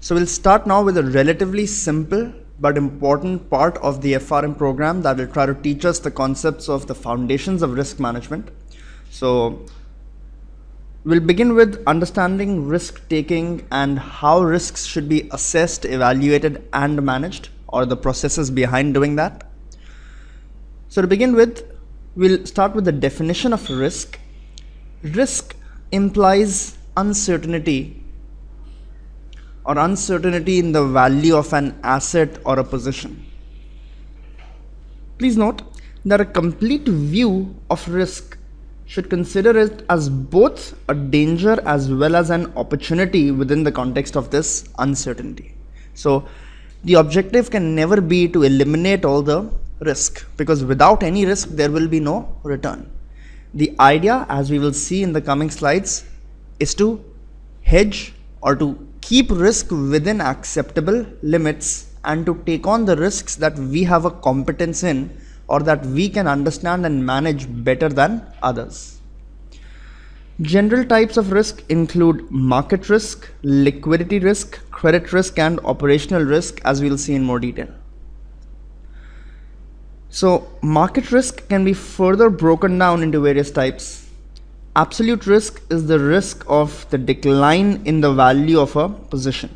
So we'll start now with a relatively simple but important part of the FRM program that will try to teach us the concepts of the foundations of risk management. So we'll begin with understanding risk taking and how risks should be assessed, evaluated and managed, or the processes behind doing that. So to begin with, we'll start with the definition of risk. Risk implies uncertainty or uncertainty in the value of an asset or a position. Please note that a complete view of risk should consider it as both a danger as well as an opportunity within the context of this uncertainty. So the objective can never be to eliminate all the risk, because without any risk there will be no return. The idea, as we will see in the coming slides, is to hedge or to keep risk within acceptable limits and to take on the risks that we have a competence in or that we can understand and manage better than others. General types of risk include market risk, liquidity risk, credit risk and operational risk, as we'll see in more detail. So market risk can be further broken down into various types. Absolute risk is the risk of the decline in the value of a position.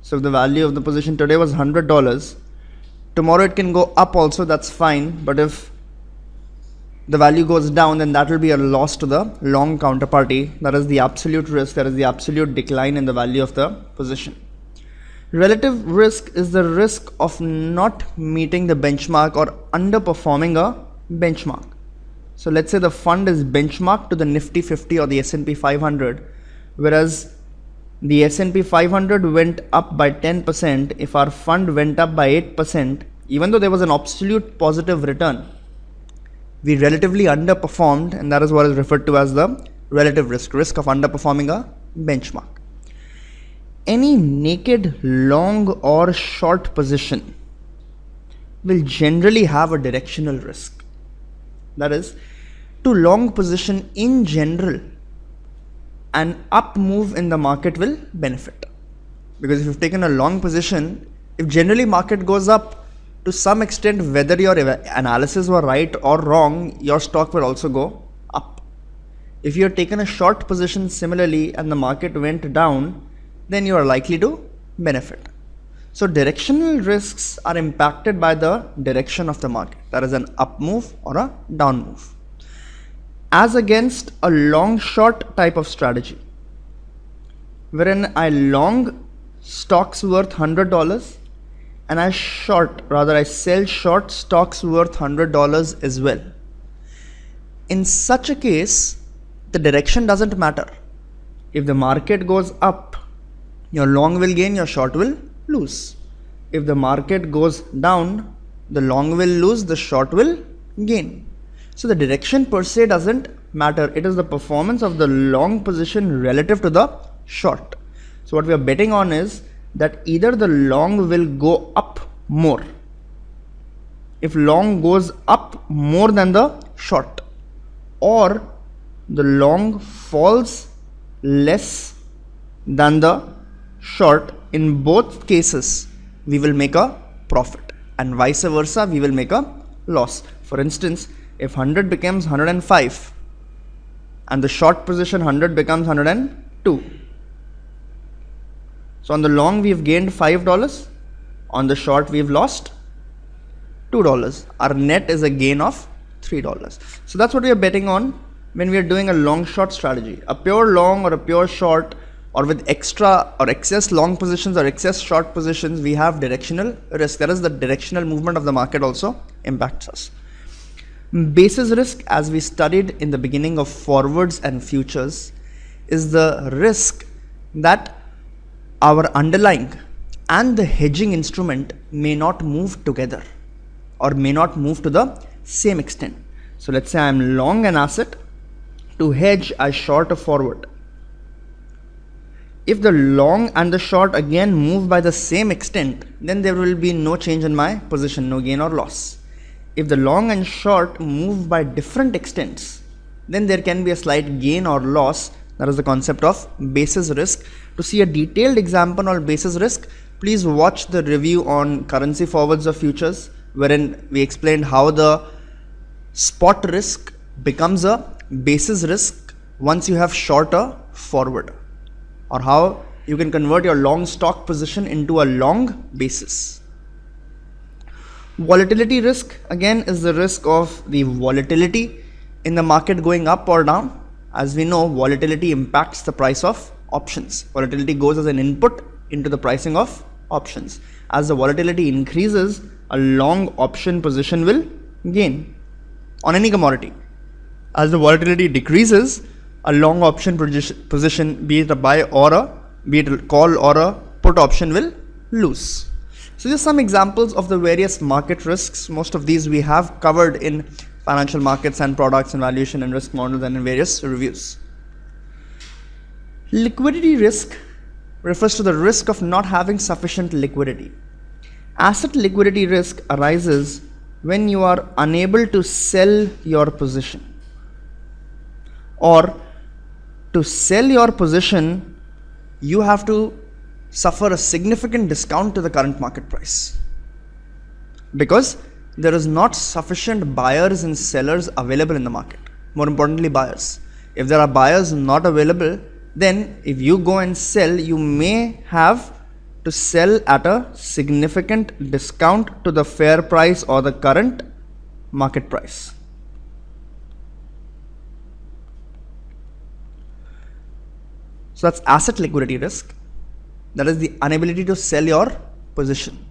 So if the value of the position today was $100, tomorrow it can go up also, that's fine. But if the value goes down, then that will be a loss to the long counterparty. That is the absolute risk, that is the absolute decline in the value of the position. Relative risk is the risk of not meeting the benchmark or underperforming a benchmark. So let's say the fund is benchmarked to the Nifty 50 or the S&P 500, whereas the S&P 500 went up by 10%. If our fund went up by 8%, even though there was an absolute positive return, we relatively underperformed, and that is what is referred to as the relative risk, risk of underperforming a benchmark. Any naked long or short position will generally have a directional risk. That is, to long position in general, an up move in the market will benefit. Because if you've taken a long position, if generally market goes up, to some extent, whether your analysis were right or wrong, your stock will also go up. If you have taken a short position similarly and the market went down, then you are likely to benefit. So directional risks are impacted by the direction of the market. That is an up move or a down move. As against a long short type of strategy, wherein I long stocks worth $100 and I sell short stocks worth $100 as well. In such a case, the direction doesn't matter. If the market goes up, your long will gain, your short will lose. If the market goes down, the long will lose, the short will gain. So the direction per se doesn't matter. It is the performance of the long position relative to the short. So what we are betting on is that either the long will go up more. If long goes up more than the short, or the long falls less than the short, in both cases we will make a profit, and vice versa we will make a loss. For instance, if 100 becomes 105 and the short position 100 becomes 102, so on the long we have gained $5, on the short we have lost $2. Our net is a gain of $3. So that's what we are betting on when we are doing a long short strategy. A pure long or a pure short, or with extra or excess long positions or excess short positions, we have directional risk. That is, the directional movement of the market also impacts us. Basis risk, as we studied in the beginning of forwards and futures, is the risk that our underlying and the hedging instrument may not move together or may not move to the same extent. So let's say I am long an asset. To hedge, I short a forward. If the long and the short again move by the same extent, then there will be no change in my position, no gain or loss. If the long and short move by different extents, then there can be a slight gain or loss. That is the concept of basis risk. To see a detailed example on basis risk, please watch the review on currency forwards or futures, wherein we explained how the spot risk becomes a basis risk once you have short a forward, or how you can convert your long stock position into a long basis. Volatility risk again is the risk of the volatility in the market going up or down. As we know, volatility impacts the price of options. Volatility goes as an input into the pricing of options. As the volatility increases, a long option position will gain on any commodity. As the volatility decreases, a long option position, be it a buy or be it a call or a put option, will lose. So just some examples of the various market risks. Most of these we have covered in financial markets and products and valuation and risk models and in various reviews. Liquidity risk refers to the risk of not having sufficient liquidity. Asset liquidity risk arises when you are unable to sell your position, or to sell your position you have to suffer a significant discount to the current market price because there is not sufficient buyers and sellers available in the market. More importantly, buyers. If there are buyers not available, then if you go and sell, you may have to sell at a significant discount to the fair price or the current market price. So that's asset liquidity risk. That is the inability to sell your position.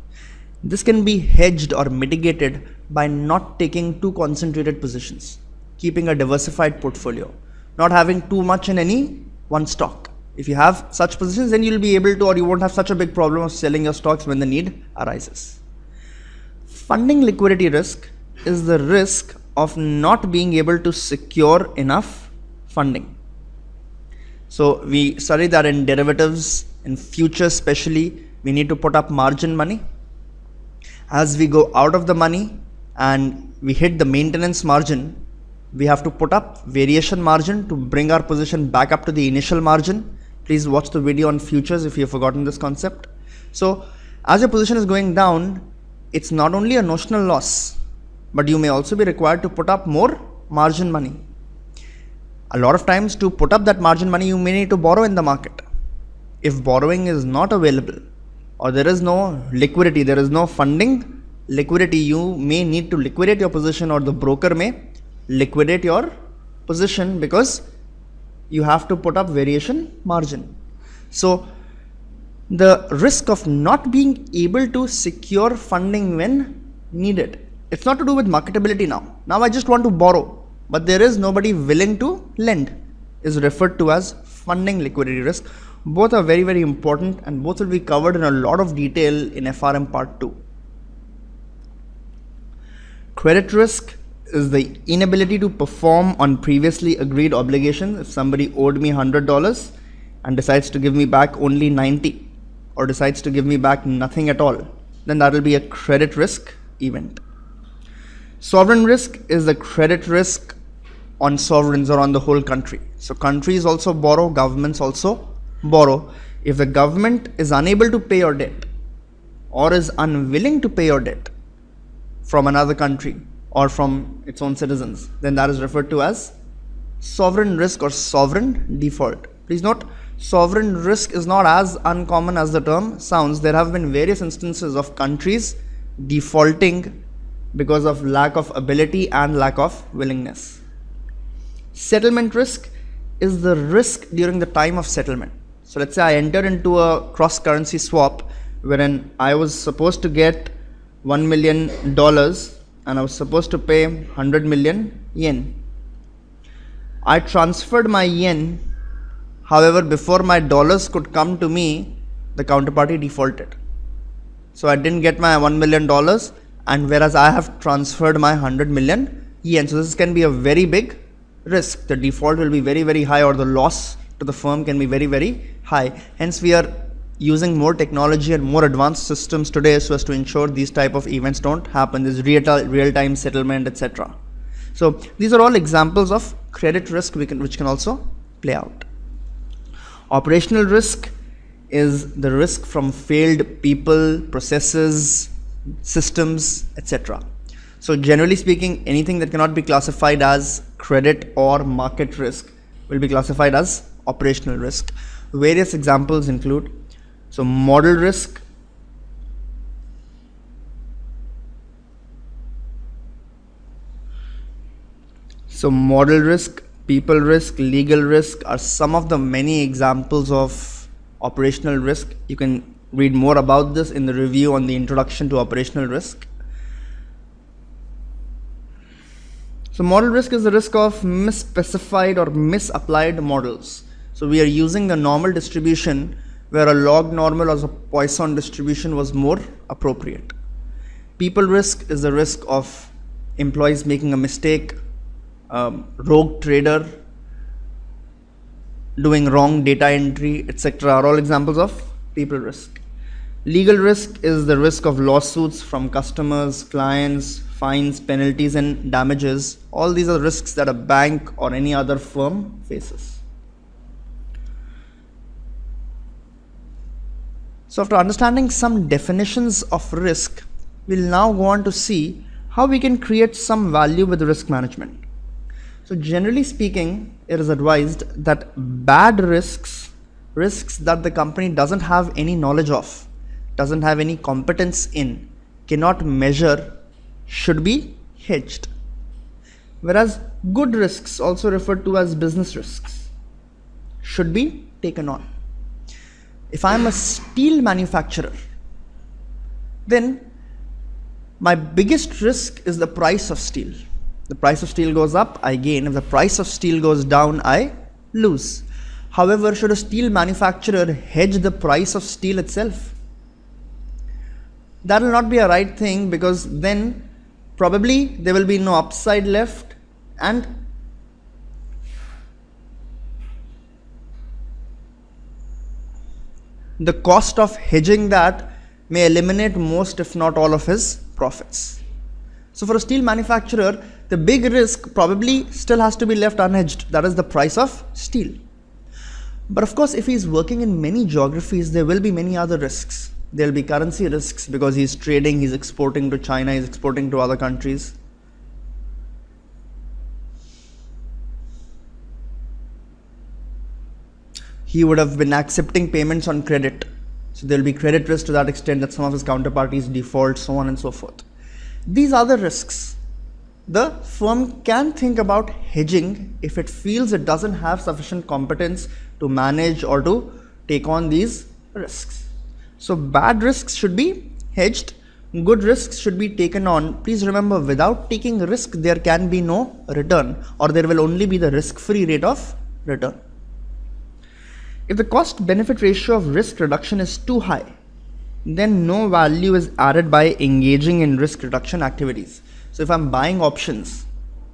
This can be hedged or mitigated by not taking too concentrated positions, keeping a diversified portfolio, not having too much in any one stock. If you have such positions, then you'll be able to, or you won't have such a big problem of selling your stocks when the need arises. Funding liquidity risk is the risk of not being able to secure enough funding. So we study that in derivatives, in futures especially, we need to put up margin money. As we go out of the money and we hit the maintenance margin, we have to put up variation margin to bring our position back up to the initial margin. Please watch the video on futures if you have forgotten this concept. So as your position is going down, it's not only a notional loss, but you may also be required to put up more margin money. A lot of times to put up that margin money, you may need to borrow in the market. If borrowing is not available, or there is no liquidity, there is no funding liquidity, you may need to liquidate your position, or the broker may liquidate your position because you have to put up variation margin. So the risk of not being able to secure funding when needed, it's not to do with marketability now. Now I just want to borrow, but there is nobody willing to lend, is referred to as funding liquidity risk. Both are very, very important and both will be covered in a lot of detail in FRM part 2. Credit risk is the inability to perform on previously agreed obligations. If somebody owed me $100 and decides to give me back only 90 or decides to give me back nothing at all, then that will be a credit risk event. Sovereign risk is the credit risk on sovereigns or on the whole country. So countries also borrow, governments also borrow. If the government is unable to pay your debt or is unwilling to pay your debt from another country or from its own citizens, then that is referred to as sovereign risk or sovereign default. Please note, sovereign risk is not as uncommon as the term sounds. There have been various instances of countries defaulting because of lack of ability and lack of willingness. Settlement risk is the risk during the time of settlement. So let's say I entered into a cross-currency swap wherein I was supposed to get $1 million and I was supposed to pay 100 million yen. I transferred my yen, however, before my dollars could come to me, the counterparty defaulted. So I didn't get my $1 million, and whereas I have transferred my 100 million yen. So this can be a very big risk. The default will be very, very high, or the loss to the firm can be very, very high. Hence we are using more technology and more advanced systems today so as to ensure these type of events don't happen. There's real-time settlement, etc. So these are all examples of credit risk which can also play out. Operational risk is the risk from failed people, processes, systems, etc. So generally speaking, anything that cannot be classified as credit or market risk will be classified as operational risk. Various examples include, so model risk, people risk, legal risk are some of the many examples of operational risk. You can read more about this in the review on the introduction to operational risk. So model risk is the risk of misspecified or misapplied models. So we are using the normal distribution where a log normal or a Poisson distribution was more appropriate. People risk is the risk of employees making a mistake, rogue trader doing wrong data entry, etc. are all examples of people risk. Legal risk is the risk of lawsuits from customers, clients, fines, penalties, and damages. All these are risks that a bank or any other firm faces. So after understanding some definitions of risk, we'll now go on to see how we can create some value with risk management. So generally speaking, it is advised that bad risks that the company doesn't have any knowledge of, doesn't have any competence in, cannot measure, should be hedged. Whereas good risks, also referred to as business risks, should be taken on. If I'm a steel manufacturer, then my biggest risk is the price of steel. The price of steel goes up, I gain. If the price of steel goes down, I lose. However, should a steel manufacturer hedge the price of steel itself? That will not be a right thing, because then probably there will be no upside left, and the cost of hedging that may eliminate most, if not all, of his profits. So for a steel manufacturer, the big risk probably still has to be left unhedged, that is the price of steel. But of course, if he is working in many geographies, there will be many other risks. There will be currency risks because he is trading, he is exporting to China, he is exporting to other countries. He would have been accepting payments on credit. So there will be credit risk to that extent that some of his counterparties default, so on and so forth. These are the risks. The firm can think about hedging if it feels it doesn't have sufficient competence to manage or to take on these risks. So bad risks should be hedged, good risks should be taken on. Please remember, without taking risk, there can be no return, or there will only be the risk-free rate of return. If the cost-benefit ratio of risk reduction is too high, then no value is added by engaging in risk reduction activities. So if I'm buying options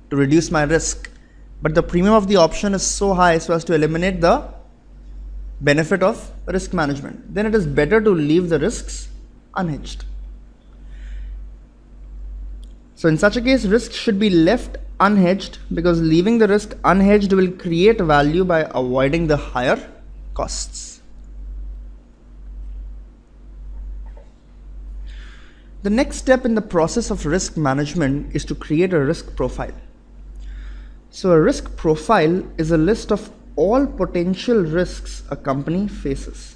to reduce my risk, but the premium of the option is so high so as to eliminate the benefit of risk management, then it is better to leave the risks unhedged. So in such a case, risk should be left unhedged, because leaving the risk unhedged will create value by avoiding the higher costs. The next step in the process of risk management is to create a risk profile. So a risk profile is a list of all potential risks a company faces.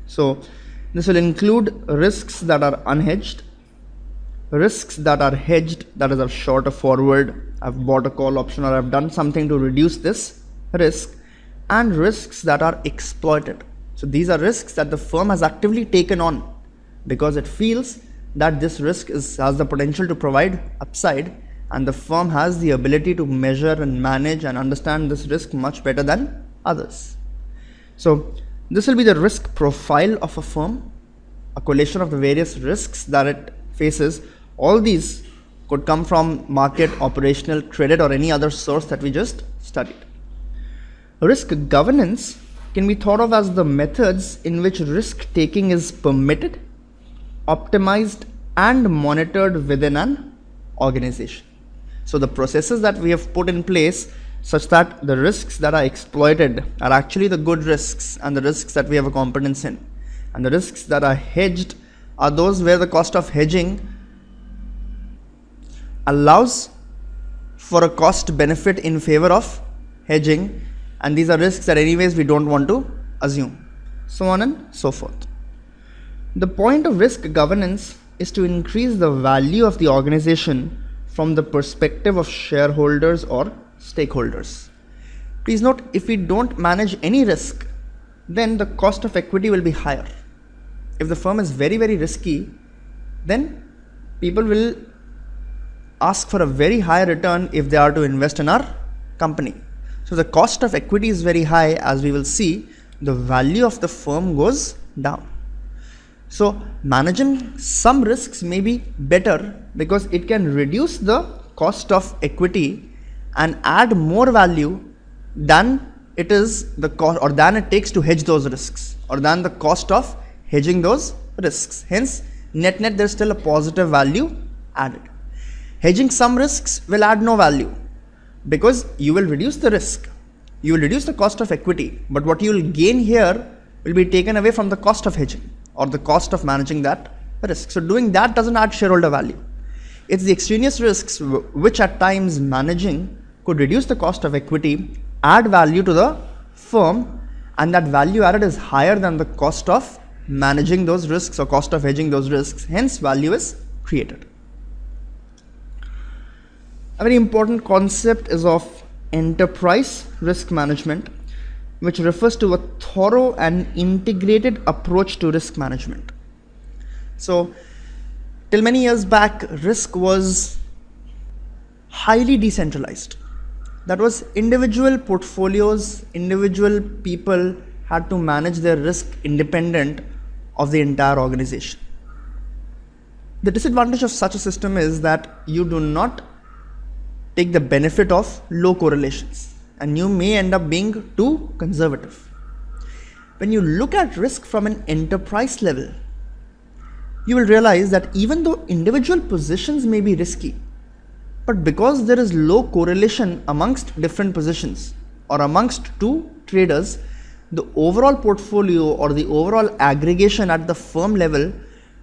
So this will include risks that are unhedged, risks that are hedged, that is, I've short a forward, I've bought a call option, or I've done something to reduce this risk, and risks that are exploited. So these are risks that the firm has actively taken on because it feels that this risk has the potential to provide upside, and the firm has the ability to measure and manage and understand this risk much better than others. So this will be the risk profile of a firm, a collation of the various risks that it faces. All these could come from market, operational, credit, or any other source that we just studied. Risk governance can be thought of as the methods in which risk taking is permitted, optimized, and monitored within an organization. So the processes that we have put in place such that the risks that are exploited are actually the good risks and the risks that we have a competence in. And the risks that are hedged are those where the cost of hedging allows for a cost benefit in favor of hedging, and these are risks that anyways we don't want to assume, so on and so forth. The point of risk governance is to increase the value of the organization from the perspective of shareholders or stakeholders. Please note, if we don't manage any risk, then the cost of equity will be higher. If the firm is very, very risky, then people will ask for a very high return if they are to invest in our company. So the cost of equity is very high. As we will see, the value of the firm goes down. So managing some risks may be better because it can reduce the cost of equity and add more value than it is the cost, or than it takes to hedge those risks, or than the cost of hedging those risks. Hence, net there's still a positive value added. Hedging some risks will add no value because you will reduce the risk, you will reduce the cost of equity, but what you will gain here will be taken away from the cost of hedging or the cost of managing that risk. So doing that doesn't add shareholder value. It's the extraneous risks which at times managing could reduce the cost of equity, add value to the firm, and that value added is higher than the cost of managing those risks or cost of hedging those risks. Hence, value is created. A very important concept is of enterprise risk management, which refers to a thorough and integrated approach to risk management. So, till many years back, risk was highly decentralized. That was, individual portfolios, individual people had to manage their risk independent of the entire organization. The disadvantage of such a system is that you do not take the benefit of low correlations, and you may end up being too conservative. When you look at risk from an enterprise level, you will realize that even though individual positions may be risky, but because there is low correlation amongst different positions or amongst two traders, the overall portfolio or the overall aggregation at the firm level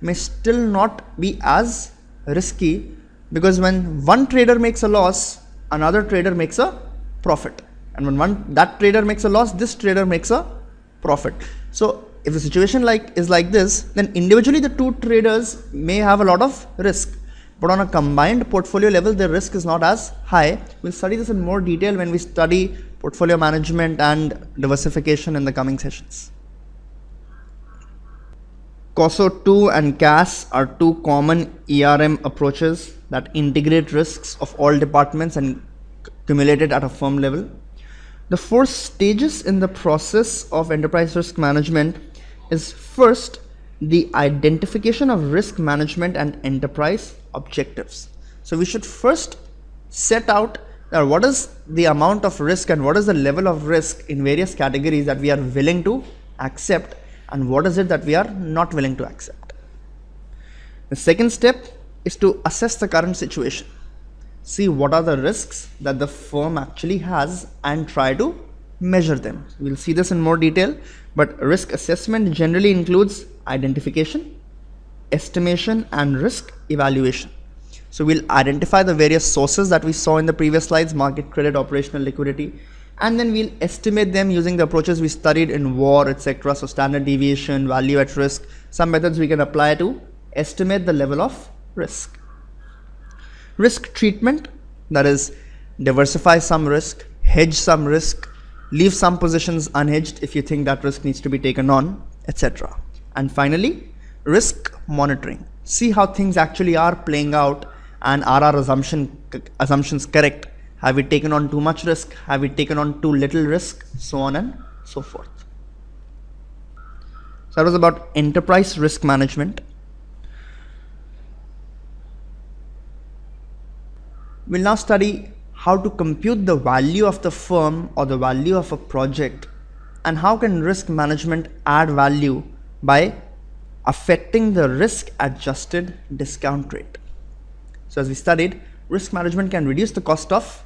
may still not be as risky, because when one trader makes a loss, another trader makes a profit, and when that trader makes a loss, this trader makes a profit. So if the situation is like this, then individually the two traders may have a lot of risk, but on a combined portfolio level, the risk is not as high. We'll study this in more detail when we study portfolio management and diversification in the coming sessions. COSO 2 and CAS are two common ERM approaches that integrate risks of all departments and accumulate it at a firm level. The 4 stages in the process of enterprise risk management is: first, the identification of risk management and enterprise objectives. So we should first set out what is the amount of risk and what is the level of risk in various categories that we are willing to accept, and what is it that we are not willing to accept. The second step is to assess the current situation. See what are the risks that the firm actually has and try to measure them. We'll see this in more detail, but risk assessment generally includes identification, estimation, and risk evaluation. So we'll identify the various sources that we saw in the previous slides: market, credit, operational, liquidity, and then we'll estimate them using the approaches we studied in WAR, etc. So standard deviation, value at risk, some methods we can apply to estimate the level of risk. Risk treatment, that is, diversify some risk, hedge some risk, leave some positions unhedged if you think that risk needs to be taken on, etc. And finally, risk monitoring. See how things actually are playing out, and are our assumptions correct? Have we taken on too much risk? Have we taken on too little risk? So on and so forth. So that was about enterprise risk management. We'll now study how to compute the value of the firm or the value of a project, and how can risk management add value by affecting the risk adjusted discount rate. So as we studied, risk management can reduce the cost of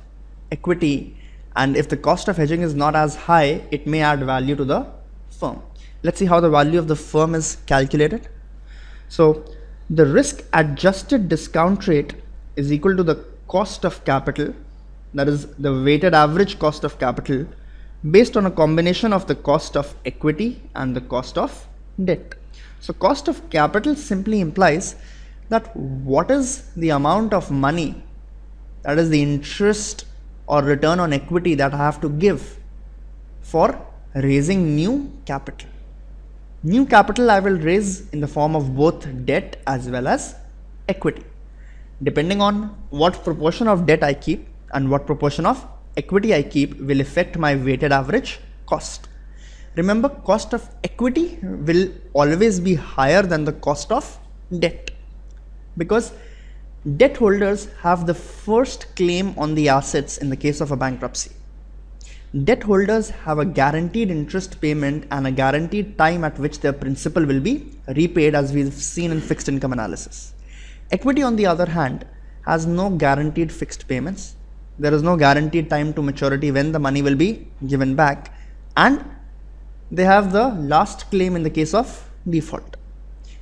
equity And if the cost of hedging is not as high, it may add value to the firm. Let's see how the value of the firm is calculated. So the risk adjusted discount rate is equal to the cost of capital, that is the weighted average cost of capital, based on a combination of the cost of equity and the cost of debt. So cost of capital simply implies that what is the amount of money, that is the interest or return on equity, that I have to give for raising new capital. New capital I will raise in the form of both debt as well as equity. Depending on what proportion of debt I keep and what proportion of equity I keep will affect my weighted average cost. Remember, cost of equity will always be higher than the cost of debt, because debt holders have the first claim on the assets in the case of a bankruptcy. Debt holders have a guaranteed interest payment and a guaranteed time at which their principal will be repaid, as we've seen in fixed income analysis. Equity, on the other hand, has no guaranteed fixed payments. There is no guaranteed time to maturity when the money will be given back, and they have the last claim in the case of default.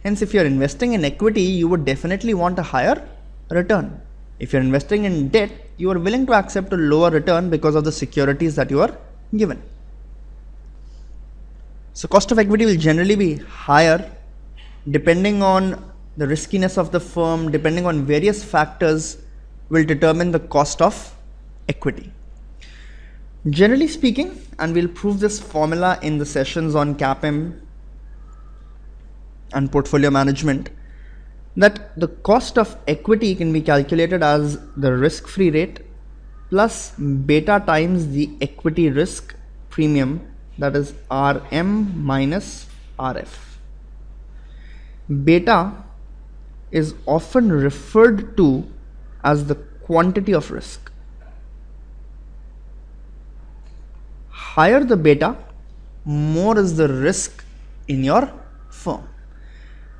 Hence, if you're investing in equity, you would definitely want a higher return. If you're investing in debt, you are willing to accept a lower return because of the securities that you are given. So cost of equity will generally be higher depending on the riskiness of the firm, depending on various factors will determine the cost of equity. Generally speaking, and we'll prove this formula in the sessions on CAPM and portfolio management, that the cost of equity can be calculated as the risk-free rate plus beta times the equity risk premium, that is RM minus RF. Beta is often referred to as the quantity of risk. Higher the beta, more is the risk in your firm.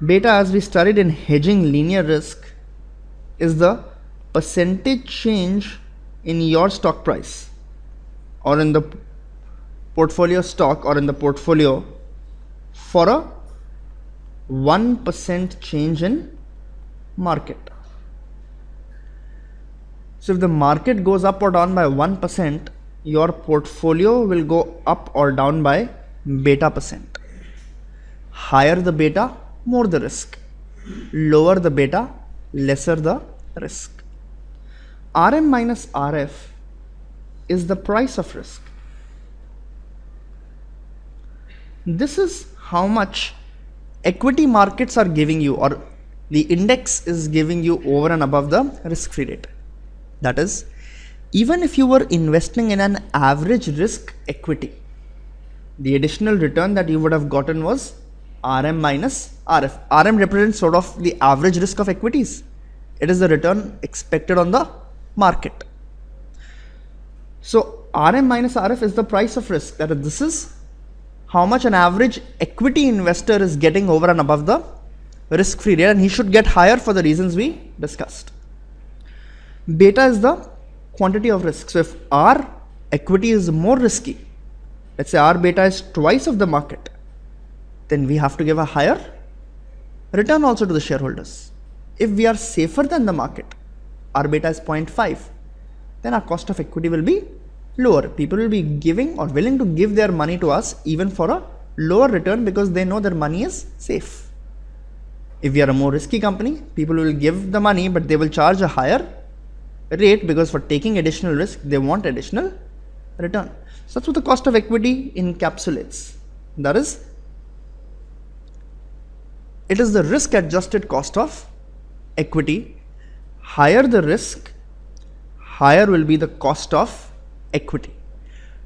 Beta, as we studied in hedging linear risk, is the percentage change in your stock price or in the portfolio stock or in the portfolio for a 1% change in market. So if the market goes up or down by 1%, your portfolio will go up or down by beta percent. Higher the beta, more the risk. Lower the beta, lesser the risk. RM minus RF is the price of risk. This is how much equity markets are giving you, or the index is giving you over and above the risk-free rate. That is, even if you were investing in an average risk equity, the additional return that you would have gotten was RM minus RF. RM represents sort of the average risk of equities. It is the return expected on the market. So RM minus RF is the price of risk. That is, this is how much an average equity investor is getting over and above the risk-free rate, and he should get higher for the reasons we discussed. Beta is the quantity of risk. So if our equity is more risky, let's say our beta is twice of the market, then we have to give a higher return also to the shareholders. If we are safer than the market, our beta is 0.5, then our cost of equity will be lower. People will be giving or willing to give their money to us even for a lower return because they know their money is safe. If we are a more risky company, people will give the money, but they will charge a higher rate because for taking additional risk, they want additional return. So that's what the cost of equity encapsulates. That is, it is the risk adjusted cost of equity. Higher the risk, higher will be the cost of equity.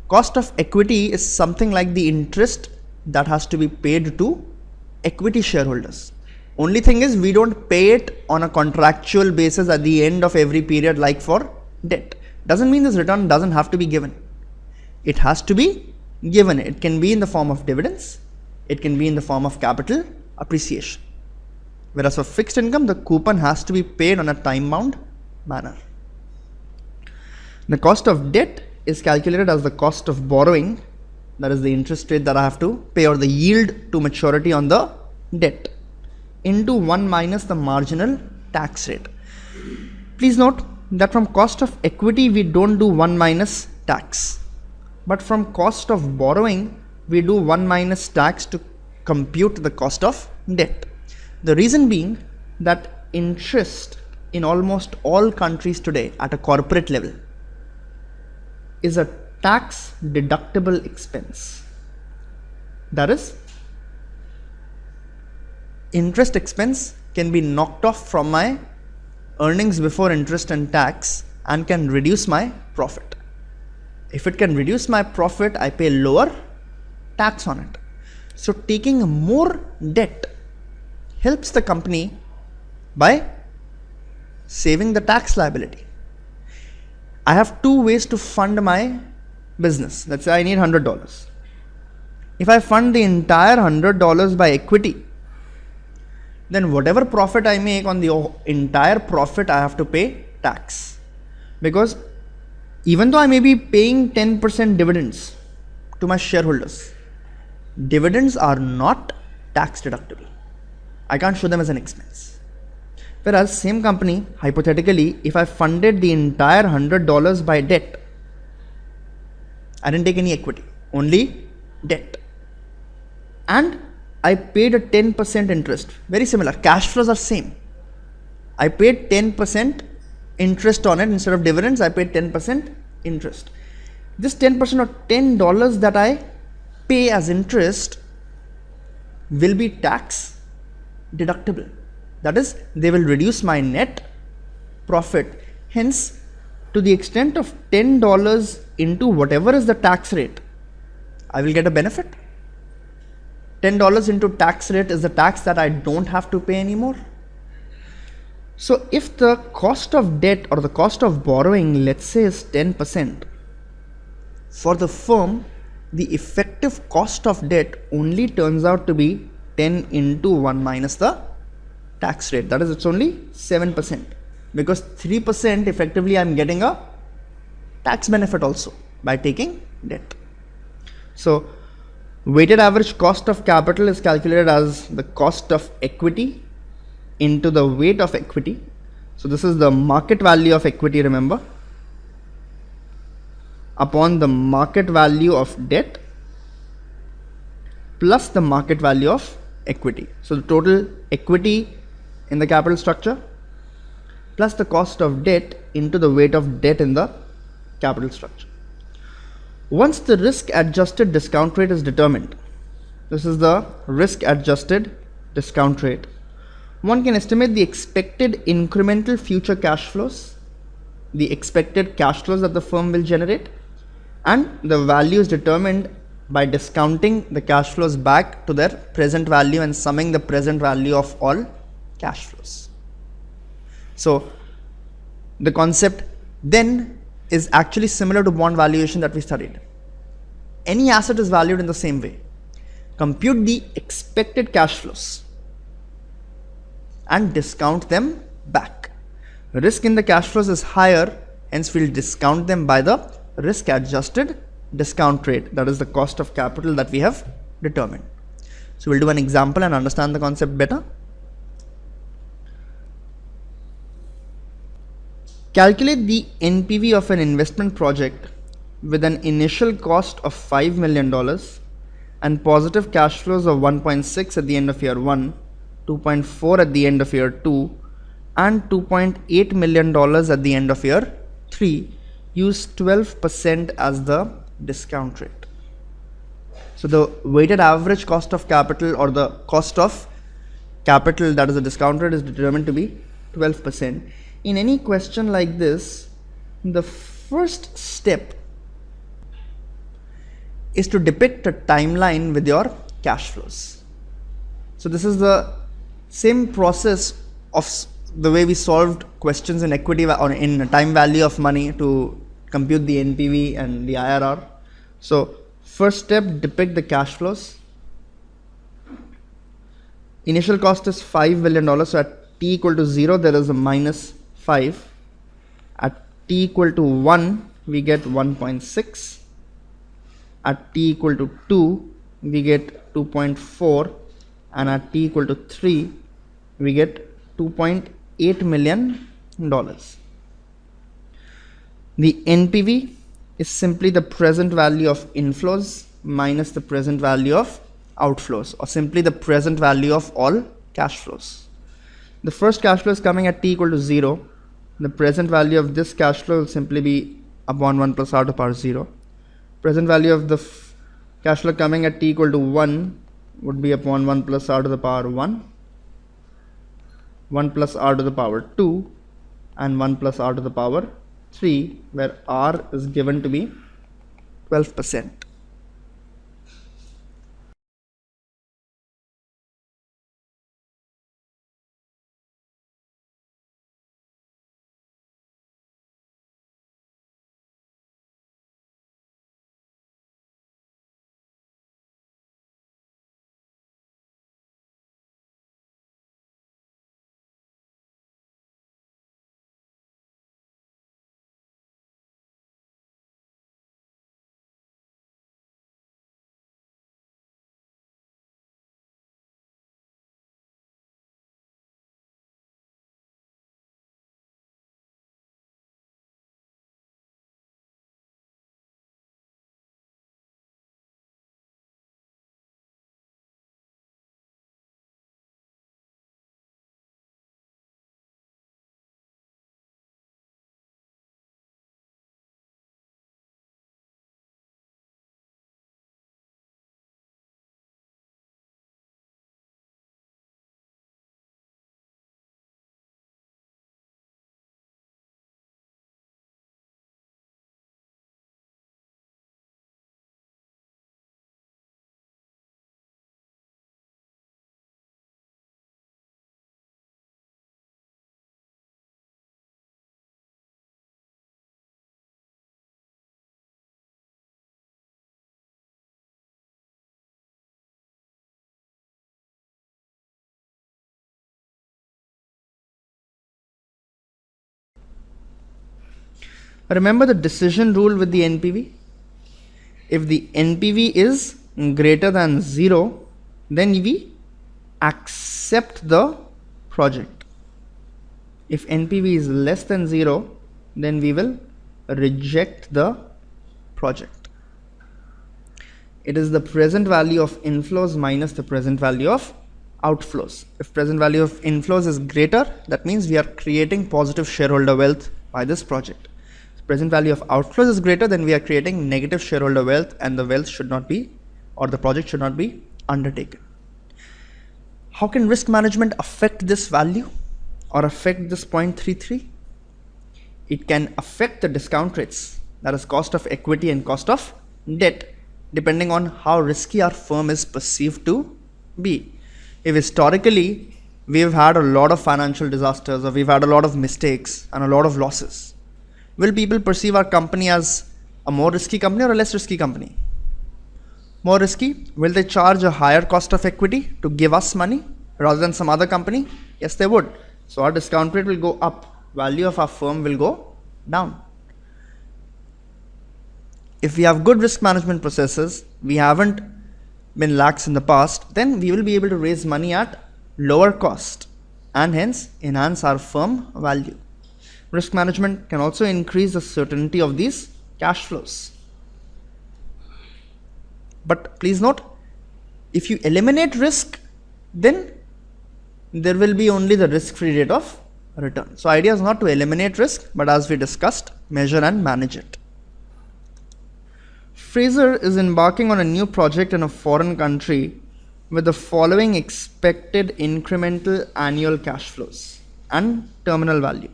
Cost of equity is something like the interest that has to be paid to equity shareholders. Only thing is, we don't pay it on a contractual basis at the end of every period like for debt. Doesn't mean this return doesn't have to be given. It has to be given. It can be in the form of dividends. It can be in the form of capital appreciation. Whereas for fixed income, the coupon has to be paid on a time-bound manner. The cost of debt is calculated as the cost of borrowing, that is the interest rate that I have to pay or the yield to maturity on the debt, into 1 minus the marginal tax rate. Please note that from cost of equity we don't do 1 minus tax, but from cost of borrowing we do 1 minus tax to compute the cost of debt. The reason being that interest in almost all countries today at a corporate level is a tax deductible expense. That is, interest expense can be knocked off from my earnings before interest and tax and can reduce my profit. If it can reduce my profit, I pay lower tax on it. So taking more debt helps the company by saving the tax liability. I have two ways to fund my business. Let's say I need $100. If I fund the entire $100 by equity, then whatever profit I make on the entire profit, I have to pay tax. Because even though I may be paying 10% dividends to my shareholders, dividends are not tax deductible. I can't show them as an expense. Whereas same company, hypothetically, if I funded the entire $100 by debt, I didn't take any equity, only debt, and I paid a 10% interest. Very similar. Cash flows are same. I paid 10% interest on it instead of dividends. I paid 10% interest. This 10% or $10 that I pay as interest will be tax deductible. That is, they will reduce my net profit. Hence, to the extent of $10 into whatever is the tax rate, I will get a benefit. $10 into tax rate is the tax that I don't have to pay anymore. So if the cost of debt or the cost of borrowing, let's say, is 10%, for the firm, the effective cost of debt only turns out to be 10 into 1 minus the tax rate. That is, it's only 7%, because 3% effectively I'm getting a tax benefit also by taking debt. So weighted average cost of capital is calculated as the cost of equity into the weight of equity. So this is the market value of equity, remember, upon the market value of debt plus the market value of equity. So the total equity in the capital structure plus the cost of debt into the weight of debt in the capital structure. Once the risk adjusted discount rate is determined, this is the risk adjusted discount rate, one can estimate the expected incremental future cash flows, the expected cash flows that the firm will generate, and the value is determined by discounting the cash flows back to their present value and summing the present value of all cash flows. So the concept then is actually similar to bond valuation that we studied. Any asset is valued in the same way. Compute the expected cash flows and discount them back. Risk in the cash flows is higher, hence we'll discount them by the risk adjusted discount rate, that is the cost of capital that we have determined. So we'll do an example and understand the concept better. Calculate the NPV of an investment project with an initial cost of $5 million and positive cash flows of 1.6 at the end of year 1, 2.4 at the end of year 2, and $2.8 million at the end of year 3. Use 12% as the discount rate. So the weighted average cost of capital or the cost of capital, that is the discount rate, is determined to be 12%. In any question like this, the first step is to depict a timeline with your cash flows. So this is the same process of the way we solved questions in equity or in time value of money to compute the NPV and the IRR. So first step, depict the cash flows. Initial cost is $5 million. So at t equal to 0, there is a minus 5. At t equal to 1, we get 1.6. At t equal to 2, we get 2.4, and at t equal to 3, we get $2.8 million. The NPV is simply the present value of inflows minus the present value of outflows, or simply the present value of all cash flows. The first cash flow is coming at t equal to 0. The present value of this cash flow will simply be upon 1 plus r to the power 0. Present value of the cash flow coming at t equal to 1 would be upon 1 plus r to the power 1, 1 plus r to the power 2, and 1 plus r to the power 3, where r is given to be 12%. Remember the decision rule with the NPV? If the NPV is greater than 0, then we accept the project. If NPV is less than 0, then we will reject the project. It is the present value of inflows minus the present value of outflows. If present value of inflows is greater, that means we are creating positive shareholder wealth by this project. Present value of outflows is greater, then we are creating negative shareholder wealth, and the wealth should not be, or the project should not be undertaken. How can risk management affect this value or affect this 0.33? It can affect the discount rates, that is cost of equity and cost of debt, depending on how risky our firm is perceived to be. If historically we've had a lot of financial disasters, or we've had a lot of mistakes and a lot of losses, will people perceive our company as a more risky company or a less risky company? More risky? Will they charge a higher cost of equity to give us money rather than some other company? Yes, they would. So our discount rate will go up, value of our firm will go down. If we have good risk management processes, we haven't been lax in the past, then we will be able to raise money at lower cost and hence enhance our firm value. Risk management can also increase the certainty of these cash flows. But please note, if you eliminate risk, then there will be only the risk-free rate of return. So idea is not to eliminate risk, but as we discussed, measure and manage it. Fraser is embarking on a new project in a foreign country with the following expected incremental annual cash flows and terminal value.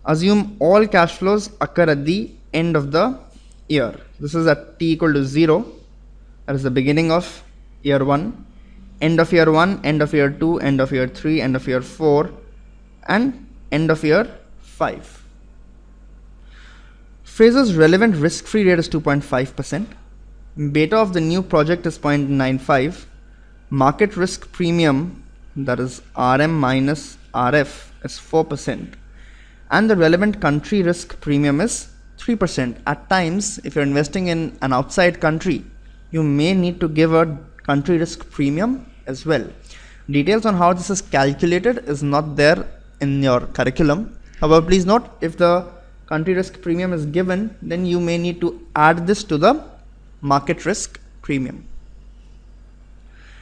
Assume all cash flows occur at the end of the year. This is at t equal to 0. That is the beginning of year 1, end of year 1, end of year 2, end of year 3, end of year 4, and end of year 5. Fraser's relevant risk-free rate is 2.5%. Beta of the new project is 0.95. Market risk premium, that is RM minus RF, is 4%. And the relevant country risk premium is 3%. At times, if you're investing in an outside country, you may need to give a country risk premium as well. Details on how this is calculated is not there in your curriculum. However, please note, if the country risk premium is given, then you may need to add this to the market risk premium.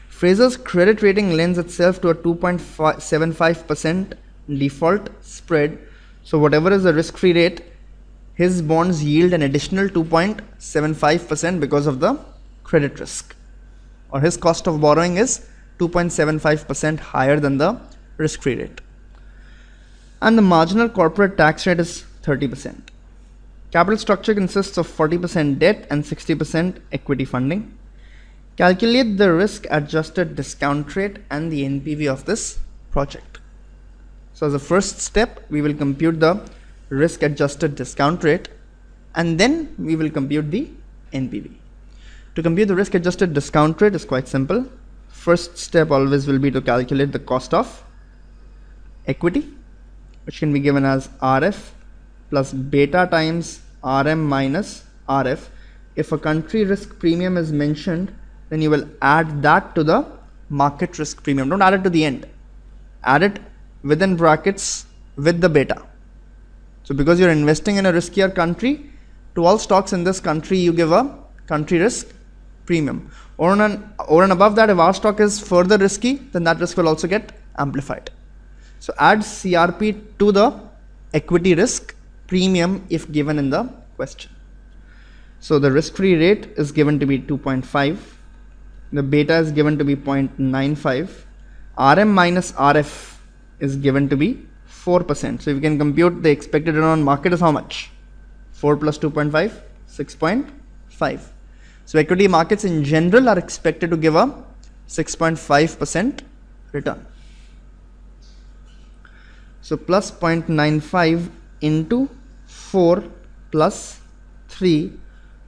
Fraser's credit rating lends itself to a 2.75% default spread. So whatever is the risk-free rate, his bonds yield an additional 2.75% because of the credit risk, or his cost of borrowing is 2.75% higher than the risk-free rate. And the marginal corporate tax rate is 30%. Capital structure consists of 40% debt and 60% equity funding. Calculate the risk-adjusted discount rate and the NPV of this project. So as a first step, we will compute the risk-adjusted discount rate, and then we will compute the NPV. To compute the risk-adjusted discount rate is quite simple. First step always will be to calculate the cost of equity, which can be given as RF plus beta times RM minus RF. If a country risk premium is mentioned, then you will add that to the market risk premium. Don't add it to the end. Add it within brackets with the beta. So because you're investing in a riskier country, to all stocks in this country, you give a country risk premium. Over and above that, if our stock is further risky, then that risk will also get amplified. So add CRP to the equity risk premium if given in the question. So the risk-free rate is given to be 2.5. The beta is given to be 0.95. RM minus RF is given to be 4%. So if you can compute the expected return on market is how much? 4 plus 2.5, 6.5. So equity markets in general are expected to give a 6.5% return. So plus 0.95 into 4 plus 3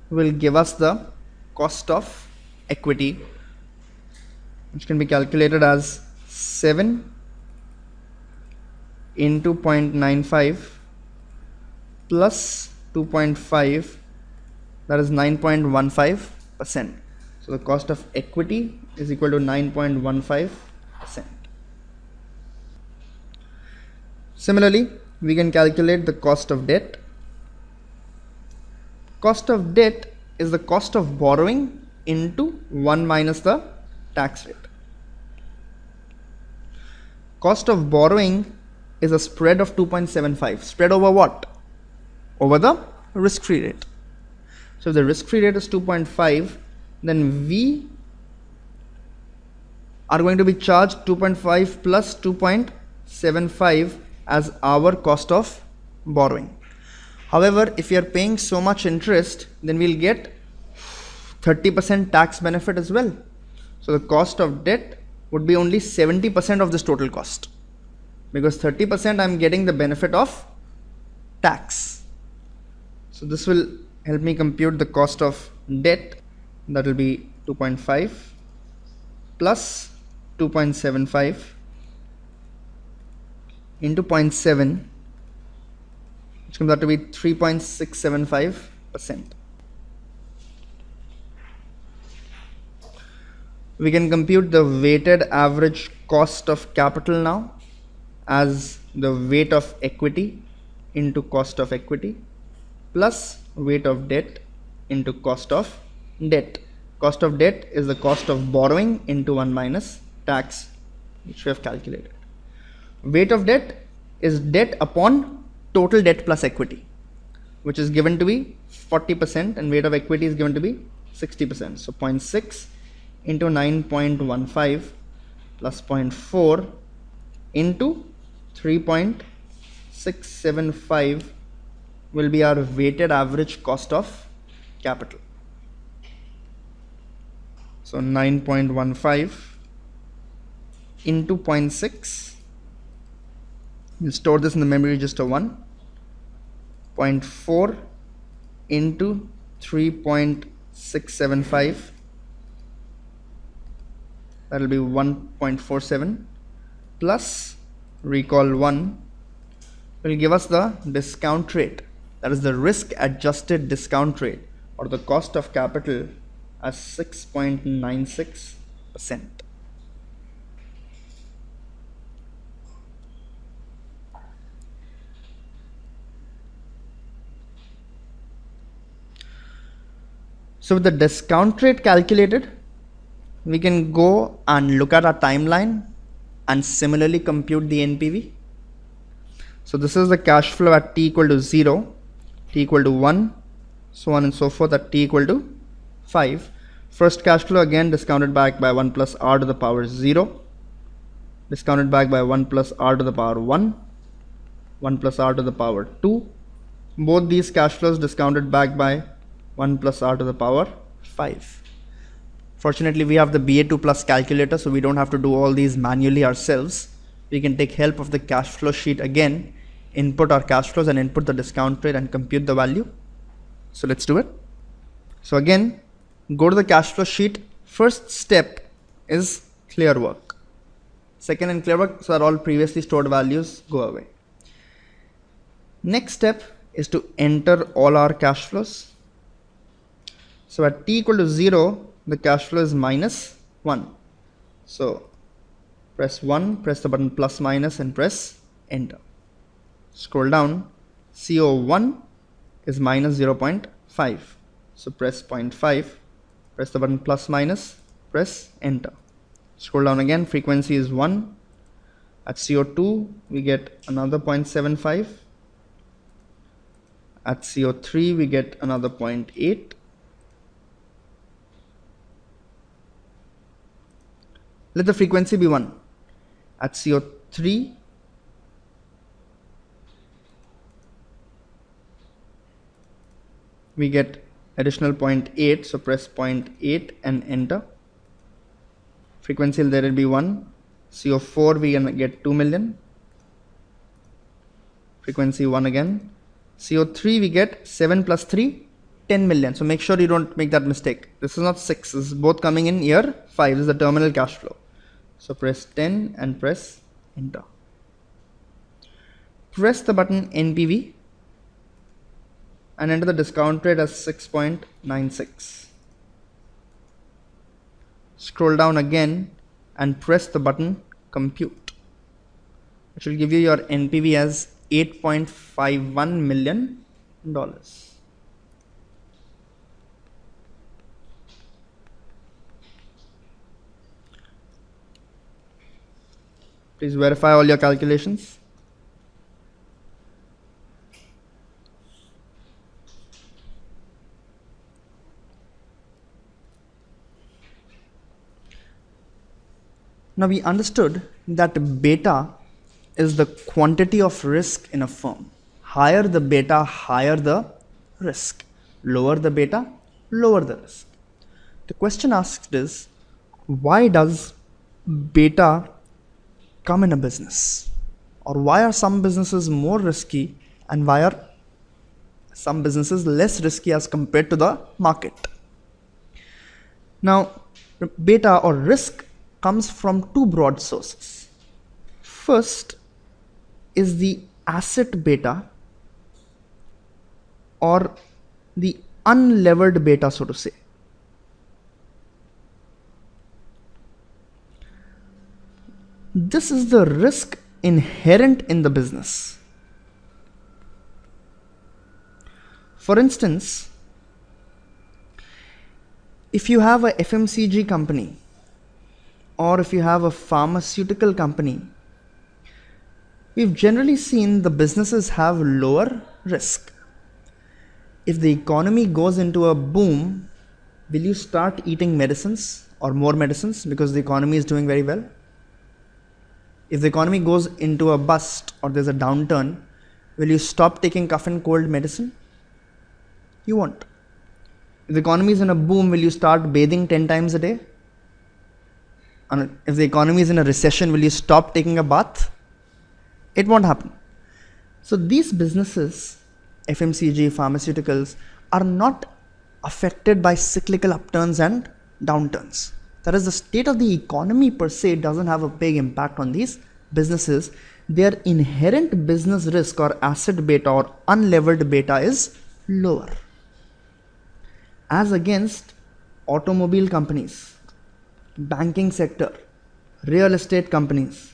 will give us the cost of equity, which can be calculated as 7 into 0.95 plus 2.5, that is 9.15%. So the cost of equity is equal to 9.15%. Similarly, we can calculate the cost of debt. Cost of debt is the cost of borrowing into 1 minus the tax rate. Cost of borrowing is a spread of 2.75. Spread over what? Over the risk-free rate. So if the risk-free rate is 2.5, then we are going to be charged 2.5 plus 2.75 as our cost of borrowing. However, if you are paying so much interest, then we'll get 30% tax benefit as well. So the cost of debt would be only 70% of this total cost, because 30% I'm getting the benefit of tax. So this will help me compute the cost of debt. That will be 2.5 plus 2.75 into 0.7, which comes out to be 3.675%. We can compute the weighted average cost of capital now as the weight of equity into cost of equity plus weight of debt into cost of debt. Cost of debt is the cost of borrowing into 1 minus tax, which we have calculated. Weight of debt is debt upon total debt plus equity, which is given to be 40%, and weight of equity is given to be 60%. So 0.6 into 9.15 plus 0.4 into 3.675 will be our weighted average cost of capital. So 9.15 into 0.6, we'll store this in the memory register 1, 0.4 into 3.675, that will be 1.47 plus recall 1 will give us the discount rate, that is the risk adjusted discount rate or the cost of capital, as 6.96%. So with the discount rate calculated, we can go and look at our timeline and similarly compute the NPV. So this is the cash flow at t equal to 0, t equal to 1, so on and so forth at t equal to 5. First cash flow again discounted back by 1 plus r to the power 0, discounted back by 1 plus r to the power 1, 1 plus r to the power 2. Both these cash flows discounted back by 1 plus r to the power 5. Fortunately, we have the BA2 plus calculator, so we don't have to do all these manually ourselves. We can take help of the cash flow sheet again, input our cash flows and input the discount rate and compute the value. So let's do it. So again, go to the cash flow sheet. First step is clear work. Second and clear work, so that all previously stored values go away. Next step is to enter all our cash flows. So at t equal to 0, the cash flow is minus 1. So press 1, press the button plus minus and press enter. Scroll down, CO1 is minus 0.5. So press 0.5, press the button plus minus, press enter. Scroll down again, frequency is 1. At CO2, we get another 0.75. At CO3, we get another 0.8. Let the frequency be 1. At CO3, we get additional 0.8, so press 0.8 and enter. Frequency will there be 1. CO4 we can get 2 million. Frequency 1 again. CO3 we get 7 plus 3, 10 million. So make sure you don't make that mistake. This is not 6, this is both coming in year 5. This is the terminal cash flow. So press 10 and press enter. Press the button NPV and enter the discount rate as 6.96. Scroll down again and press the button compute. It will give you your NPV as $8.51 million. Please verify all your calculations. Now we understood that beta is the quantity of risk in a firm. Higher the beta, higher the risk. Lower the beta, lower the risk. The question asked is, why does beta come in a business? Or why are some businesses more risky and why are some businesses less risky as compared to the market? Now, beta or risk comes from two broad sources. First is the asset beta or the unlevered beta, so to say. This is the risk inherent in the business. For instance, if you have a FMCG company or if you have a pharmaceutical company, we've generally seen the businesses have lower risk. If the economy goes into a boom, will you start eating medicines or more medicines because the economy is doing very well? If the economy goes into a bust or there's a downturn, will you stop taking cough and cold medicine? You won't. If the economy is in a boom, will you start bathing 10 times a day? And if the economy is in a recession, will you stop taking a bath? It won't happen. So these businesses, FMCG, pharmaceuticals, are not affected by cyclical upturns and downturns. That is, the state of the economy per se doesn't have a big impact on these businesses, their inherent business risk or asset beta or unlevered beta is lower. As against automobile companies, banking sector, real estate companies,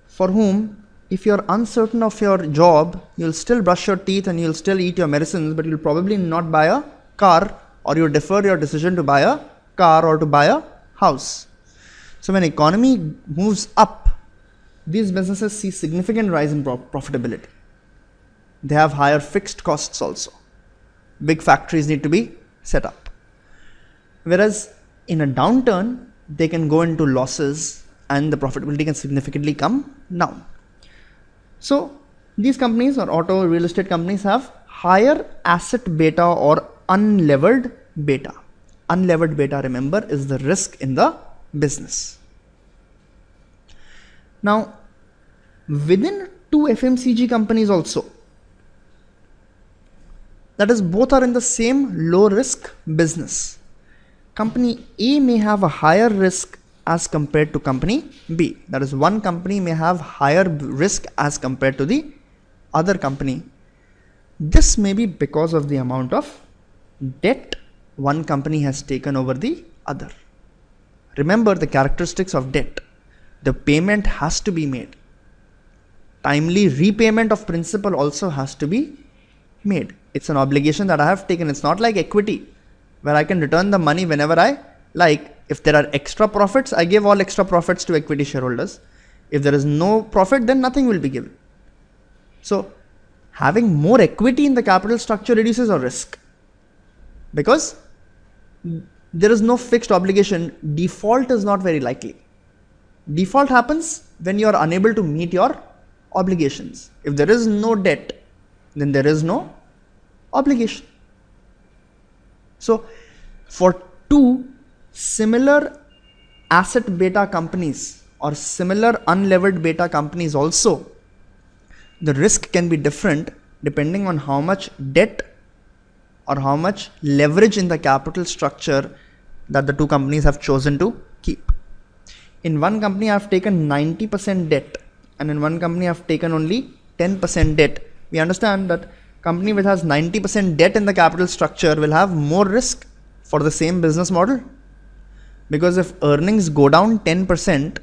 for whom if you're uncertain of your job, you'll still brush your teeth and you'll still eat your medicines, but you'll probably not buy a car, or you defer your decision to buy a car or to buy a house. So when economy moves up, these businesses see significant rise in profitability. They have higher fixed costs also. Big factories need to be set up. Whereas in a downturn, they can go into losses and the profitability can significantly come down. So these companies or auto real estate companies have higher asset beta or unlevered beta. Unlevered beta, remember, is the risk in the business. Now, within two FMCG companies also, that is, both are in the same low risk business. Company A may have a higher risk as compared to company B. That is, one company may have higher risk as compared to the other company. This may be because of the amount of debt one company has taken over the other. Remember the characteristics of debt. The payment has to be made. Timely repayment of principal also has to be made. It's an obligation that I have taken. It's not like equity where I can return the money whenever I like. If there are extra profits, I give all extra profits to equity shareholders. If there is no profit, then nothing will be given. So having more equity in the capital structure reduces our risk, because there is no fixed obligation. Default is not very likely. Default happens when you are unable to meet your obligations. If there is no debt, then there is no obligation. So for two similar asset beta companies or similar unlevered beta companies also, the risk can be different depending on how much debt or how much leverage in the capital structure that the two companies have chosen to keep. In one company I have taken 90% debt, and in one company I have taken only 10% debt. We understand that company which has 90% debt in the capital structure will have more risk for the same business model, because if earnings go down 10%,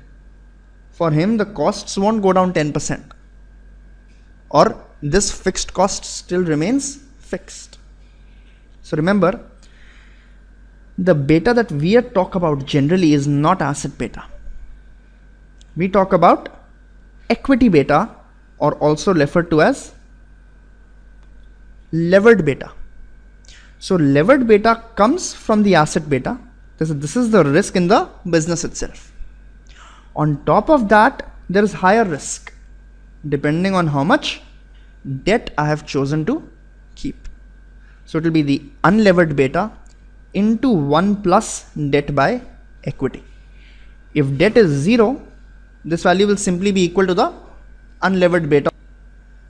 for him the costs won't go down 10%, or this fixed cost still remains fixed. So remember, the beta that we talk about generally is not asset beta. We talk about equity beta, or also referred to as levered beta. So levered beta comes from the asset beta. This is the risk in the business itself. On top of that, there is higher risk depending on how much debt I have chosen to keep. So it will be the unlevered beta into 1 plus debt by equity. If debt is 0, this value will simply be equal to the unlevered beta